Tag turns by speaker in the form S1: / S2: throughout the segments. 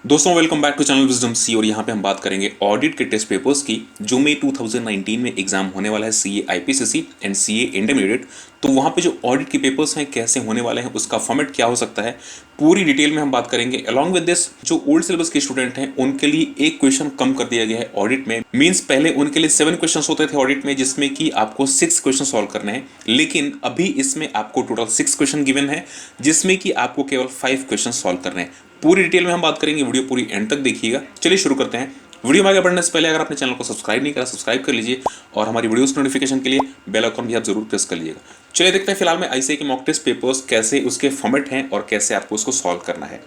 S1: दोस्तों welcome back to channel wisdom C. और यहाँ पे हम बात करेंगे ऑडिट के टेस्ट पेपर्स की जो मई 2019 में एग्जाम होने वाला है, CA IPCC and CA intermediate. तो वहाँ पे जो ऑडिट के पेपर्स हैं कैसे होने वाले हैं, उसका फॉर्मेट क्या हो सकता है, पूरी डिटेल में हम बात करेंगे। अलॉन्ग विद दिस जो ओल्ड सिलेबस के स्टूडेंट हैं उनके लिए एक क्वेश्चन कम कर दिया गया है ऑडिट में। मीन्स पहले उनके लिए 7 क्वेश्चन होते थे ऑडिट में, जिसमें कि आपको 6 क्वेश्चन सॉल्व करने हैं, लेकिन अभी इसमें आपको टोटल 6 क्वेश्चन गिवन है जिसमें कि आपको केवल 5 क्वेश्चन सॉल्व करने हैं। पूरी डिटेल में हम बात करेंगे, वीडियो पूरी एंड तक देखिएगा। चलिए शुरू करते हैं। वीडियो में आगे बढ़ने से पहले अगर आपने चैनल को सब्सक्राइब नहीं करा, सब्सक्राइब कर लीजिए और हमारी वीडियोस नोटिफिकेशन के लिए बेल आइकन भी आप जरूर प्रेस कर लीजिएगा। चलिए देखते हैं फिलहाल में आईसीए के मॉक टेस्ट पेपर्स कैसे उसके फॉर्मेट हैं और कैसे आपको उसको सॉल्व करना है।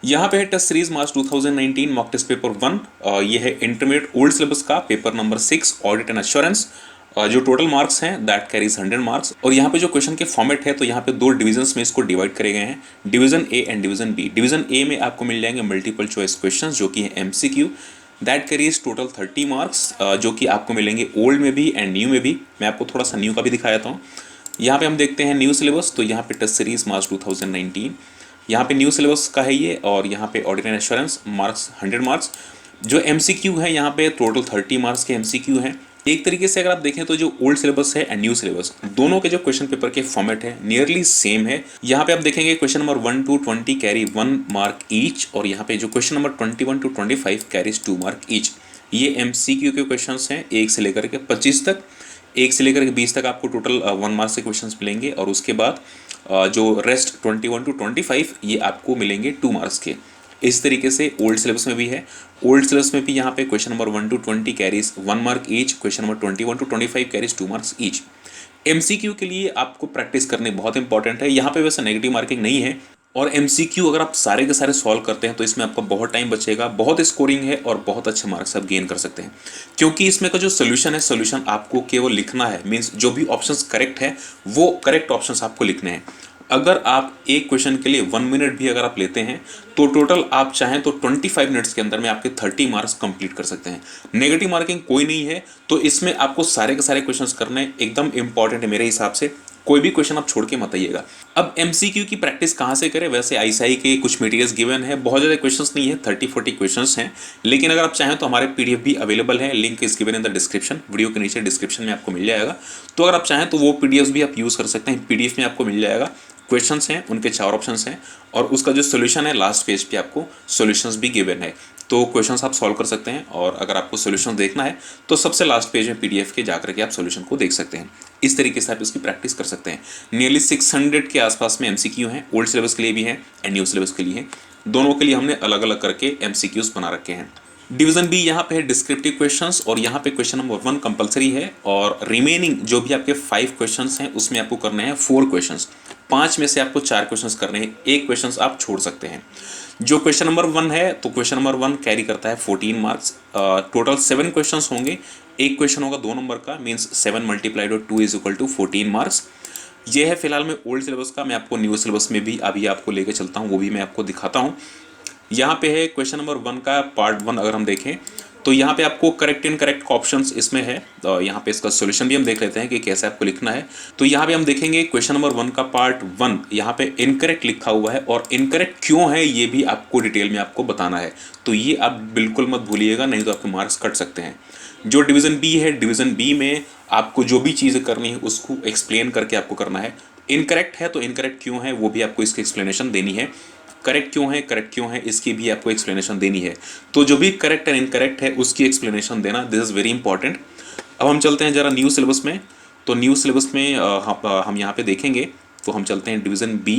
S1: यहाँ पे है टेस्ट सीरीज मार्च 2019 मॉक टेस्ट पेपर 1। ये है इंटरमीडिएट ओल्ड सिलेबस का paper number 6 audit and assurance. जो टोटल मार्क्स हैं दैट कैरीज 100 मार्क्स। और यहाँ पे जो क्वेश्चन के फॉर्मेट है तो यहाँ पे दो डिविजन्स में इसको डिवाइड करे गए हैं, division A and division B. Division A में आपको मिल जाएंगे मल्टीपल चॉइस क्वेश्चन जो कि है MCQ, that carries total 30 marks, जो कि आपको मिलेंगे ओल्ड में भी एंड न्यू में भी। मैं आपको थोड़ा सा न्यू का भी दिखा देता हूँ। यहाँ पे हम देखते हैं न्यू सिलेबस, तो यहाँ पे टेस्ट सीरीज मार्च 2019, यहाँ पे न्यू सिलेबस का है ये। और यहाँ पे audit and assurance marks 100 marks. जो एमसीक्यू है यहाँ पे टोटल 30 मार्क्स के एमसीक्यू हैं। एक तरीके से अगर आप देखें तो जो ओल्ड सिलेबस है एंड न्यू सिलेबस दोनों के जो क्वेश्चन पेपर के फॉर्मेट है नियरली सेम है। यहाँ पे आप देखेंगे question number 1 to 20 carry 1 mark each, और यहाँ पे जो question number 21 to 25 carries 2 mark each. ये एमसीक्यू के क्वेश्चंस हैं 1 से लेकर के 25 तक। 1 से लेकर के 20 तक आपको टोटल 1 मार्क्स के क्वेश्चंस मिलेंगे, और उसके बाद जो रेस्ट 21 to 25 ये आपको मिलेंगे 2 मार्क्स के। इस तरीके से ओल्ड सिलेबस में भी है। ओल्ड सिलेबस में भी यहाँ पे question number 1 to 20 carries 1 mark each, question number 21 to 25 carries 2 marks each. MCQ के लिए आपको प्रैक्टिस करने बहुत इंपॉर्टेंट है। यहाँ पे वैसे नेगेटिव मार्किंग नहीं है, और एमसीक्यू अगर आप सारे के सारे सॉल्व करते हैं तो इसमें आपका बहुत टाइम बचेगा, बहुत स्कोरिंग है और बहुत अच्छे मार्क्स आप गेन कर सकते हैं। क्योंकि इसमें का जो सोल्यूशन है, सोल्यूशन आपको केवल लिखना है। मीन्स जो भी ऑप्शंस करेक्ट है वो करेक्ट ऑप्शंस आपको लिखने हैं। अगर आप एक क्वेश्चन के लिए 1 मिनट भी अगर आप लेते हैं तो टोटल आप चाहें तो 25 मिनट्स के अंदर में आपके 30 मार्क्स कंप्लीट कर सकते हैं। नेगेटिव मार्किंग कोई नहीं है, तो इसमें आपको सारे के सारे क्वेश्चंस करने एकदम इंपॉर्टेंट है मेरे हिसाब से। कोई भी क्वेश्चन आप छोड़ के मत आइएगा। अब एमसीक्यू की प्रैक्टिस कहाँ से करें? वैसे आईसीएआई के कुछ मटेरियल्स गिवन है, बहुत ज़्यादा क्वेश्चंस नहीं है, 30-40 क्वेश्चंस हैं। लेकिन अगर आप चाहें तो हमारे पीडीएफ भी अवेलेबल है, link is given in the description. Video के नीचे डिस्क्रिप्शन में आपको मिल जाएगा। तो अगर आप चाहें तो वो पीडीएफ भी आप यूज़ कर सकते हैं। पीडीएफ में आपको मिल जाएगा, क्वेश्चंस हैं उनके 4 ऑप्शंस हैं, और उसका जो सोल्यूशन है लास्ट पेज पे आपको सोल्यूशंस भी गिवन है। तो क्वेश्चंस आप सॉल्व कर सकते हैं, और अगर आपको सोल्यूशन देखना है तो सबसे लास्ट पेज में पीडीएफ के जाकर के आप सोल्यूशन को देख सकते हैं। इस तरीके से आप इसकी प्रैक्टिस कर सकते हैं। नियरली 600 के आसपास में एमसीक्यू हैं, ओल्ड सिलेबस के लिए भी हैं एंड न्यू सिलेबस के लिए हैं। दोनों के लिए हमने अलग अलग करके एमसीक्यूज बना रखे हैं। डिवीजन बी यहाँ पे है डिस्क्रिप्टिव क्वेश्चंस, और यहाँ पे क्वेश्चन नंबर 1 कंपलसरी है, और रिमेनिंग जो भी आपके 5 क्वेश्चंस हैं उसमें आपको करने हैं 4 क्वेश्चंस। 5 में से आपको 4 क्वेश्चंस करने हैं, 1 क्वेश्चंस आप छोड़ सकते हैं। जो क्वेश्चन नंबर 1 है तो क्वेश्चन नंबर 1 कैरी करता है 14 मार्क्स। टोटल 7 क्वेश्चंस होंगे, एक क्वेश्चन होगा 2 नंबर का, means 7 multiplied 2 is equal to 14 marks. ये है फिलहाल में ओल्ड सिलेबस का। मैं आपको न्यू सिलेबस में भी अभी आपको लेके चलता हूँ, वो भी मैं आपको दिखाता हूँ। यहाँ पे है क्वेश्चन नंबर 1 का पार्ट 1। अगर हम देखें तो यहाँ पे आपको करेक्ट इनकरेक्ट ऑप्शंस इसमें है। यहाँ पे इसका सॉल्यूशन भी हम देख लेते हैं कि कैसे आपको लिखना है। तो यहाँ पे हम देखेंगे क्वेश्चन नंबर 1 का पार्ट 1, यहाँ पे इनकरेक्ट लिखा हुआ है, और इनकरेक्ट क्यों है ये भी आपको डिटेल में आपको बताना है। तो ये आप बिल्कुल मत भूलिएगा, नहीं तो आपके मार्क्स कट सकते हैं। जो डिवीज़न बी है, डिवीज़न बी में आपको जो भी चीज़ें करनी है उसको एक्सप्लेन करके आपको करना है। इनकरेक्ट है तो इनकरेक्ट क्यों है वो भी आपको इसकी एक्सप्लेनेशन देनी है। करेक्ट क्यों है इसकी भी आपको एक्सप्लेनेशन देनी है। तो जो भी करेक्ट एंड इनकरेक्ट है उसकी एक्सप्लेनेशन देना, दिस इज़ वेरी इंपॉर्टेंट। अब हम चलते हैं ज़रा न्यू सिलेबस में। तो न्यू सिलेबस में हम यहाँ पे देखेंगे, तो हम चलते हैं डिवीज़न बी।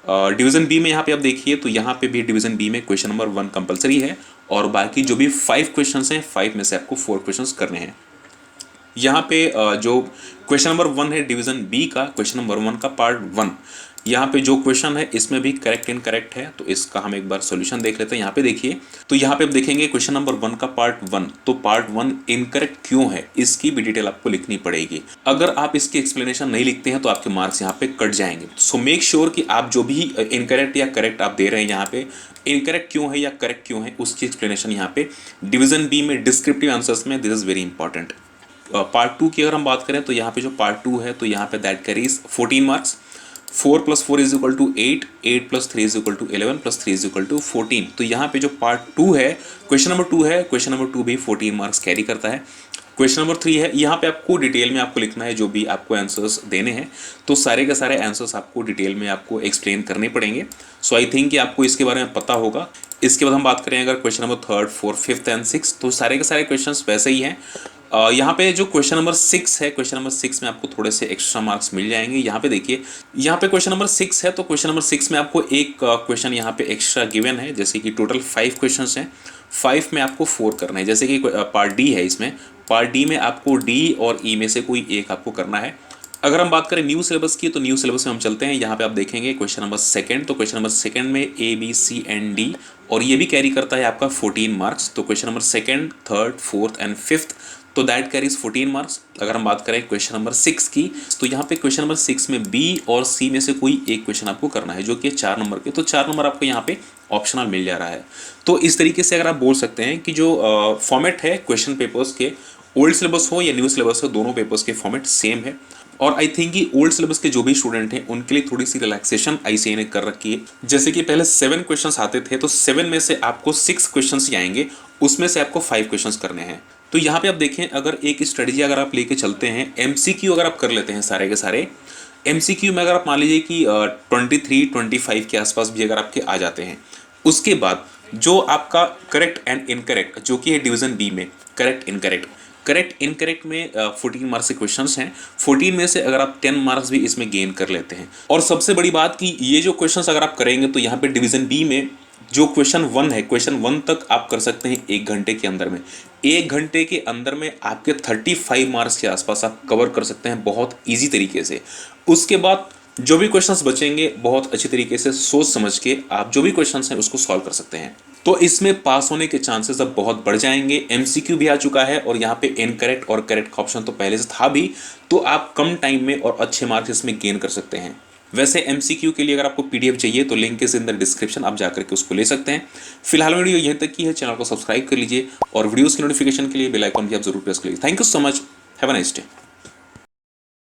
S1: डिवीज़न बी में यहाँ पे आप देखिए तो यहाँ पे भी डिवीज़न बी में क्वेश्चन नंबर 1 कंपलसरी है, और बाकी जो भी 5 क्वेश्चन हैं 5 में से आपको 4 क्वेश्चन करने हैं। यहाँ पे जो क्वेश्चन नंबर 1 है डिवीज़न बी का, क्वेश्चन नंबर 1 का पार्ट 1, यहाँ पे जो क्वेश्चन है इसमें भी करेक्ट इनकरेक्ट है। तो इसका हम एक बार सॉल्यूशन देख लेते हैं। यहाँ पे देखिए, तो यहाँ पे आप देखेंगे क्वेश्चन नंबर 1 का पार्ट 1, तो पार्ट 1 इनकरेक्ट क्यों है इसकी भी डिटेल आपको लिखनी पड़ेगी। अगर आप इसकी एक्सप्लेनेशन नहीं लिखते हैं तो आपके मार्क्स यहाँ पे कट जाएंगे। सो मेक श्योर कि आप जो भी इनकरेक्ट या करेक्ट आप दे रहे हैं, यहाँ पे इनकरेक्ट क्यों है या करेक्ट क्यों है उसकी एक्सप्लेनेशन यहाँ पे डिवीजन बी में डिस्क्रिप्टिव आंसर्स में, this is very important. Part 2 की अगर हम बात करें तो यहाँ पे जो पार्ट 2 है तो यहाँ पे दैट कैरीज 14 मार्क्स। 4 + 4 = 8, 8 + 3 = 11 + 3 = 14। तो यहाँ पे जो पार्ट 2 है, क्वेश्चन नंबर 2 है, क्वेश्चन नंबर 2 भी 14 मार्क्स कैरी करता है। क्वेश्चन नंबर 3 है, यहाँ पे आपको डिटेल में आपको लिखना है जो भी आपको आंसर्स देने हैं, तो सारे के सारे आंसर्स आपको डिटेल में आपको एक्सप्लेन करने पड़ेंगे। सो आई थिंक कि आपको इसके बारे में पता होगा। इसके बाद हम बात करें अगर क्वेश्चन नंबर 3, 4, 5 एंड 6, तो सारे के सारे क्वेश्चंस वैसे ही हैं। यहाँ पे जो क्वेश्चन नंबर 6 है, क्वेश्चन नंबर 6 में आपको थोड़े से एक्स्ट्रा मार्क्स मिल जाएंगे। यहाँ पे देखिए, यहाँ पे क्वेश्चन नंबर 6 है, तो क्वेश्चन नंबर 6 में आपको एक क्वेश्चन यहाँ पे एक्स्ट्रा गिवन है, जैसे कि टोटल 5 क्वेश्चंस हैं, 5 में आपको 4 करना है। जैसे कि पार्ट डी है, इसमें पार्ट डी में आपको डी और ई में से कोई एक आपको करना है। अगर हम बात करें न्यू सिलेबस की, तो न्यू सिलेबस में हम चलते हैं। यहाँ पे आप देखेंगे क्वेश्चन नंबर 2, तो क्वेश्चन नंबर 2 में ए, बी, सी एंड डी, और ये भी कैरी करता है आपका 14 मार्क्स। तो क्वेश्चन नंबर 2, 3, 4 एंड 5, तो दैट कैरीज 14 मार्क्स। अगर हम बात करें क्वेश्चन नंबर 6 की, तो यहाँ पे क्वेश्चन नंबर 6 में बी और सी में से कोई एक क्वेश्चन आपको करना है, जो कि 4 नंबर के, तो 4 नंबर आपको यहाँ पे ऑप्शनल मिल जा रहा है। तो इस तरीके से अगर आप बोल सकते हैं कि जो फॉर्मेट है क्वेश्चन पेपर्स के, ओल्ड सिलेबस हो या न्यू सिलेबस हो, दोनों पेपर्स के फॉर्मेट सेम है। और आई थिंक कि ओल्ड सिलेबस के जो भी स्टूडेंट हैं उनके लिए थोड़ी सी रिलैक्सेशन आईसीएआई ने कर रखी है। जैसे कि पहले 7 क्वेश्चंस आते थे, तो 7 में से आपको 6 क्वेश्चंस ही आएंगे, उसमें से आपको 5 क्वेश्चंस करने हैं। तो यहाँ पे आप देखें, अगर एक स्ट्रेटजी अगर आप लेके चलते हैं, एमसीक्यू अगर आप कर लेते हैं सारे के सारे, एमसीक्यू में अगर आप मान लीजिए कि 23, 25 के आसपास भी अगर आपके आ जाते हैं, उसके बाद जो आपका करेक्ट एंड इनकरेक्ट, जो कि है डिवीजन बी में करेक्ट इनकरेक्ट में 14 मार्क्स के क्वेश्चंस हैं। 14 में से अगर आप 10 मार्क्स भी इसमें गेन कर लेते हैं, और सबसे बड़ी बात कि ये जो क्वेश्चंस अगर आप करेंगे, तो यहाँ पे डिवीजन बी में जो क्वेश्चन 1 है, क्वेश्चन 1 तक आप कर सकते हैं 1 घंटे के अंदर में। 1 घंटे के अंदर में आपके 35 मार्क्स के आसपास आप कवर कर सकते हैं बहुत ईजी तरीके से। उसके बाद जो भी क्वेश्चंस बचेंगे, बहुत अच्छी तरीके से सोच समझ के आप जो भी क्वेश्चंस हैं उसको सॉल्व कर सकते हैं। तो इसमें पास होने के चांसेस अब बहुत बढ़ जाएंगे। एमसीक्यू भी आ चुका है, और यहाँ पे इनकरेक्ट और करेक्ट का ऑप्शन तो पहले से था भी, तो आप कम टाइम में और अच्छे मार्क्स इसमें गेन कर सकते हैं। वैसे एमसीक्यू के लिए अगर आपको पीडीएफ चाहिए, तो link is in the description, आप जाकर के उसको ले सकते हैं। फिलहाल वीडियो यहीं तक की है, चैनल को सब्सक्राइब कर लीजिए, और वीडियोस की नोटिफिकेशन के लिए बेल आइकन भी आप जरूर प्रेस कर लीजिए। Thank you so much, have a nice day.